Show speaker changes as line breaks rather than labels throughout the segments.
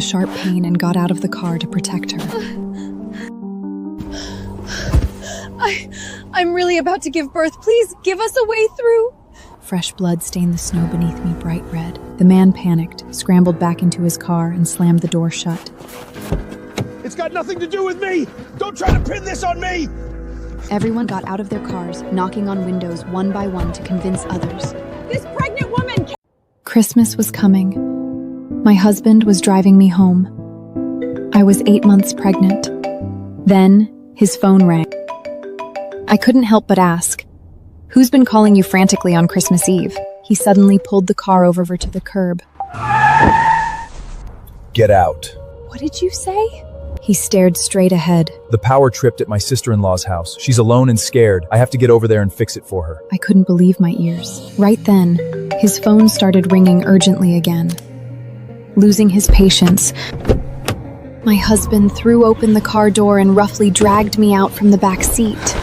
a sharp pain and got out of the car to protect her.
I'm really about to give birth. Please give us a way through.
Fresh blood stained the snow beneath me bright red. The man panicked, scrambled back into his car, and slammed the door shut.
It's got nothing to do with me! Don't try to pin this on me!
Everyone got out of their cars, knocking on windows one by one to convince others.
This pregnant woman!
Christmas was coming. My husband was driving me home. I was 8 months pregnant. Then, his phone rang. I couldn't help but ask, "Who's been calling you frantically on Christmas Eve?" He suddenly pulled the car over to the curb.
Get out.
What did you say? He stared straight ahead.
The power tripped at my sister-in-law's house. She's alone and scared. I have to get over there and fix it for her.
I couldn't believe my ears. Right then, his phone started ringing urgently again. Losing his patience, my husband threw open the car door and roughly dragged me out from the back seat.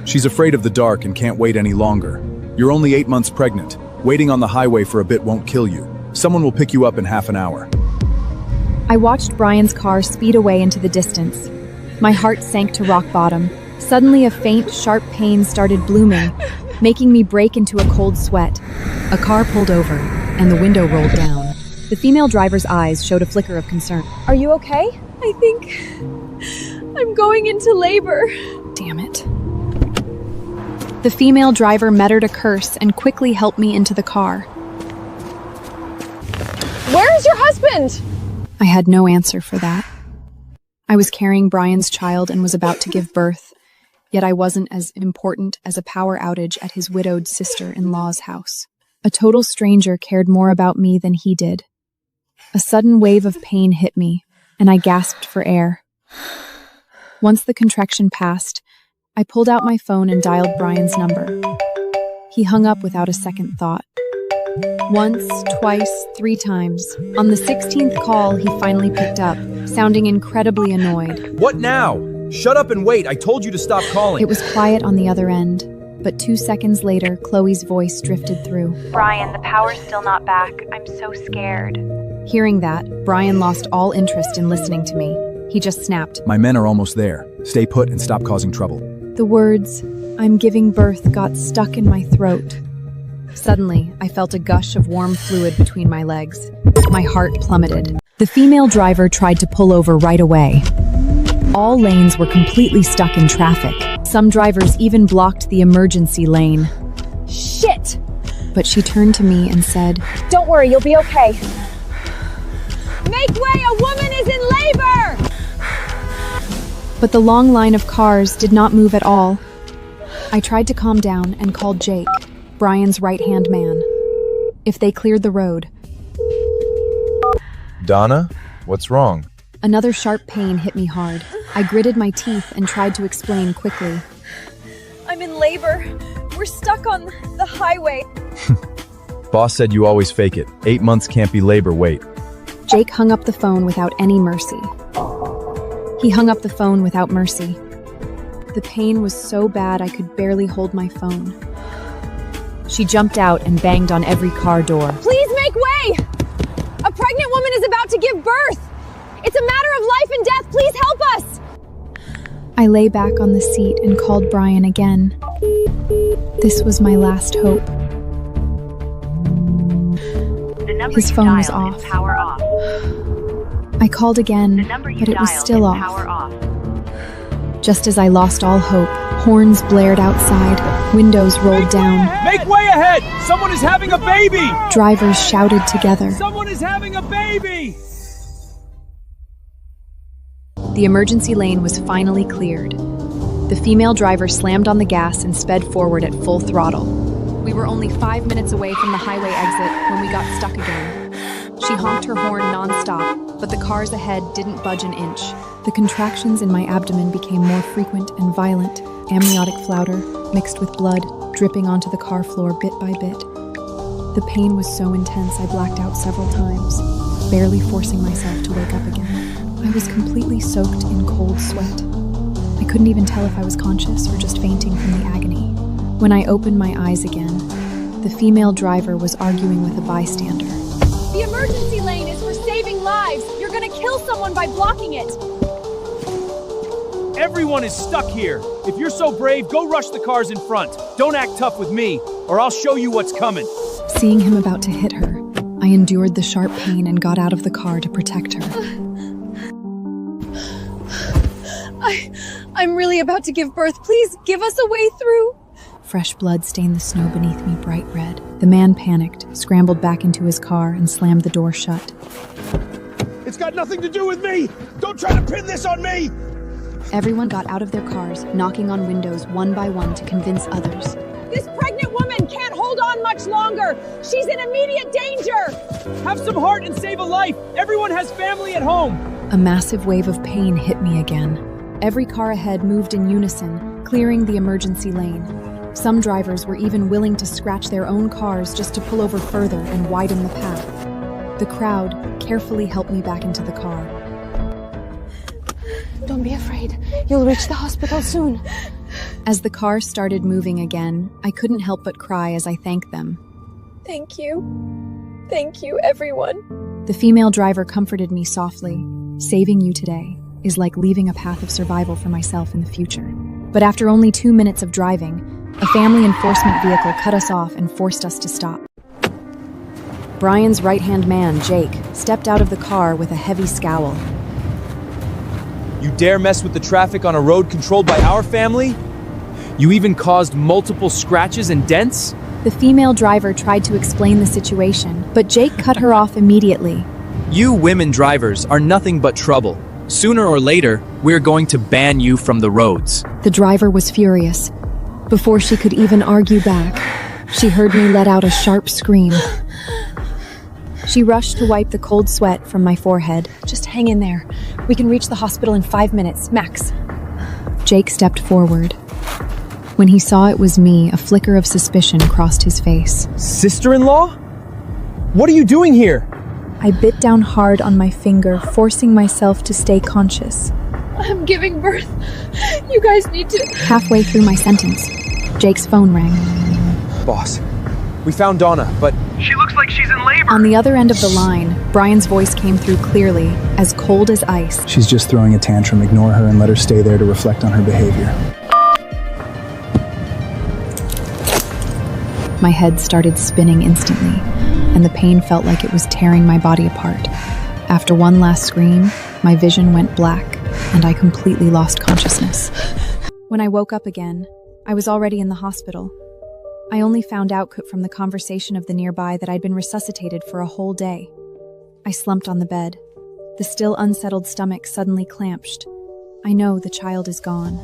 She's afraid of the dark and can't wait any longer. You're only 8 months pregnant. Waiting on the highway for a bit won't kill you. Someone will pick you up in half an hour.
I watched Brian's car speed away into the distance. My heart sank to rock bottom. Suddenly a faint, sharp pain started blooming, making me break into a cold sweat. A car pulled over, and the window rolled down. The female driver's eyes showed a flicker of concern.
Are you okay? I think I'm going into labor.
Damn it. The female driver muttered a curse and quickly helped me into the car.
Where is your husband?
I had no answer for that. I was carrying Brian's child and was about to give birth, yet I wasn't as important as a power outage at his widowed sister-in-law's house. A total stranger cared more about me than he did. A sudden wave of pain hit me, and I gasped for air. Once the contraction passed, I pulled out my phone and dialed Brian's number. He hung up without a second thought. Once, twice, 3 times. On the 16th call, he finally picked up, sounding incredibly annoyed.
What now? Shut up and wait. I told you to stop calling.
It was quiet on the other end, but 2 seconds later, Chloe's voice drifted through.
Brian, the power's still not back. I'm so scared.
Hearing that, Brian lost all interest in listening to me. He just snapped.
My men are almost there. Stay put and stop causing trouble.
The words, "I'm giving birth," got stuck in my throat. Suddenly, I felt a gush of warm fluid between my legs. My heart plummeted. The female driver tried to pull over right away. All lanes were completely stuck in traffic. Some drivers even blocked the emergency lane.
Shit!
But she turned to me and said,
"Don't worry, you'll be okay." Make way! A woman is in labor!
But the long line of cars did not move at all. I tried to calm down and called Jake, Brian's right-hand man. If they cleared the road.
Donna, what's wrong?
Another sharp pain hit me hard. I gritted my teeth and tried to explain quickly.
I'm in labor. We're stuck on the highway.
Boss said you always fake it. 8 months can't be labor, wait.
Jake hung up the phone without any mercy. He hung up the phone without mercy. The pain was so bad I could barely hold my phone. She jumped out and banged on every car door.
Please make way! A pregnant woman is about to give birth! It's a matter of life and death! Please help us!
I lay back on the seat and called Brian again. This was my last hope. His phone was off.
Power off.
I called again, but it was still off.
Power off.
Just as I lost all hope, horns blared outside, windows rolled down.
Make way ahead! Someone is having a baby!
Drivers shouted together.
Someone is having a baby!
The emergency lane was finally cleared. The female driver slammed on the gas and sped forward at full throttle. We were only 5 minutes away from the highway exit when we got stuck again. She honked her horn non-stop, but the cars ahead didn't budge an inch. The contractions in my abdomen became more frequent and violent, amniotic flounder, mixed with blood, dripping onto the car floor bit by bit. The pain was so intense I blacked out several times, barely forcing myself to wake up again. I was completely soaked in cold sweat. I couldn't even tell if I was conscious or just fainting from the agony. When I opened my eyes again, the female driver was arguing with a bystander.
The emergency lane is for saving lives! You're gonna kill someone by blocking it.
Everyone is stuck here. If you're so brave, go rush the cars in front. Don't act tough with me, or I'll show you what's coming.
Seeing him about to hit her, I endured the sharp pain and got out of the car to protect her.
I'm really about to give birth. Please give us a way through.
Fresh blood stained the snow beneath me bright red. The man panicked, scrambled back into his car, and slammed the door shut.
It's got nothing to do with me! Don't try to pin this on me!
Everyone got out of their cars, knocking on windows one by one to convince others.
This pregnant woman can't hold on much longer. She's in immediate danger.
Have some heart and save a life. Everyone has family at home.
A massive wave of pain hit me again. Every car ahead moved in unison, clearing the emergency lane. Some drivers were even willing to scratch their own cars just to pull over further and widen the path. The crowd carefully helped me back into the car.
Don't be afraid. You'll reach the hospital soon.
As the car started moving again, I couldn't help but cry as I thanked them.
Thank you. Thank you, everyone.
The female driver comforted me softly. Saving you today is like leaving a path of survival for myself in the future. But after only 2 minutes of driving, a family enforcement vehicle cut us off and forced us to stop. Brian's right-hand man, Jake, stepped out of the car with a heavy scowl.
You dare mess with the traffic on a road controlled by our family? You even caused multiple scratches and dents?
The female driver tried to explain the situation, but Jake cut her off immediately.
You women drivers are nothing but trouble. Sooner or later, we're going to ban you from the roads.
The driver was furious. Before she could even argue back, she heard me let out a sharp scream. She rushed to wipe the cold sweat from my forehead.
Just hang in there. We can reach the hospital in 5 minutes, max.
Jake stepped forward. When he saw it was me, a flicker of suspicion crossed his face.
Sister-in-law? What are you doing here?
I bit down hard on my finger, forcing myself to stay conscious.
I'm giving birth. You guys need to...
Halfway through my sentence, Jake's phone rang.
Boss, we found Donna, but...
She looks like she's in labor!
On the other end of the line, Brian's voice came through clearly, as cold as ice.
She's just throwing a tantrum. Ignore her and let her stay there to reflect on her behavior.
My head started spinning instantly, and the pain felt like it was tearing my body apart. After one last scream, my vision went black, and I completely lost consciousness. When I woke up again, I was already in the hospital. I only found out from the conversation of the nearby that I'd been resuscitated for a whole day. I slumped on the bed. The still unsettled stomach suddenly clamped. I know the child is gone.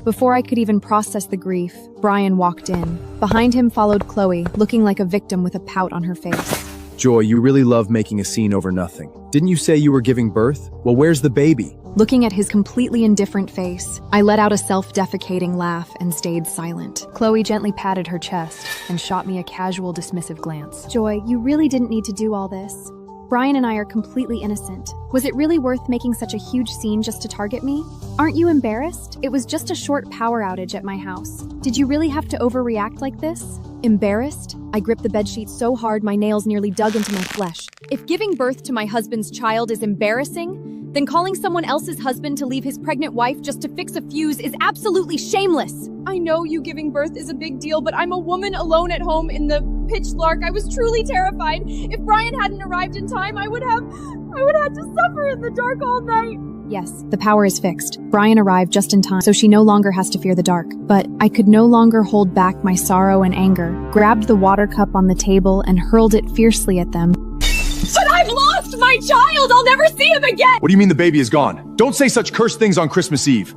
Before I could even process the grief, Brian walked in. Behind him followed Chloe, looking like a victim with a pout on her face.
Joy, you really love making a scene over nothing. Didn't you say you were giving birth? Well, where's the baby?
Looking at his completely indifferent face, I let out a self-defecating laugh and stayed silent. Chloe gently patted her chest and shot me a casual, dismissive glance. Joy, you really didn't need to do all this. Brian and I are completely innocent. Was it really worth making such a huge scene just to target me? Aren't you embarrassed? It was just a short power outage at my house. Did you really have to overreact like this? Embarrassed? I gripped the bedsheet so hard my nails nearly dug into my flesh. If giving birth to my husband's child is embarrassing, then calling someone else's husband to leave his pregnant wife just to fix a fuse is absolutely shameless.
I know you giving birth is a big deal, but I'm a woman alone at home in the pitch dark. I was truly terrified. If Brian hadn't arrived in time, I would have to suffer in the dark all night.
Yes, the power is fixed. Brian arrived just in time, so she no longer has to fear the dark. But I could no longer hold back my sorrow and anger, grabbed the water cup on the table and hurled it fiercely at them.
But I've lost my child! I'll never see him again!
What do you mean the baby is gone? Don't say such cursed things on Christmas Eve.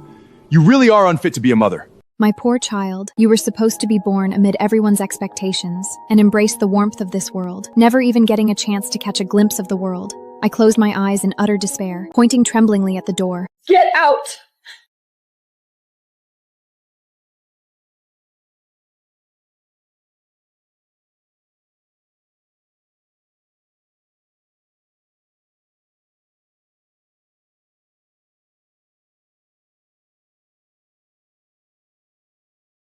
You really are unfit to be a mother.
My poor child, you were supposed to be born amid everyone's expectations and embrace the warmth of this world, never even getting a chance to catch a glimpse of the world. I closed my eyes in utter despair, pointing tremblingly at the door.
Get out!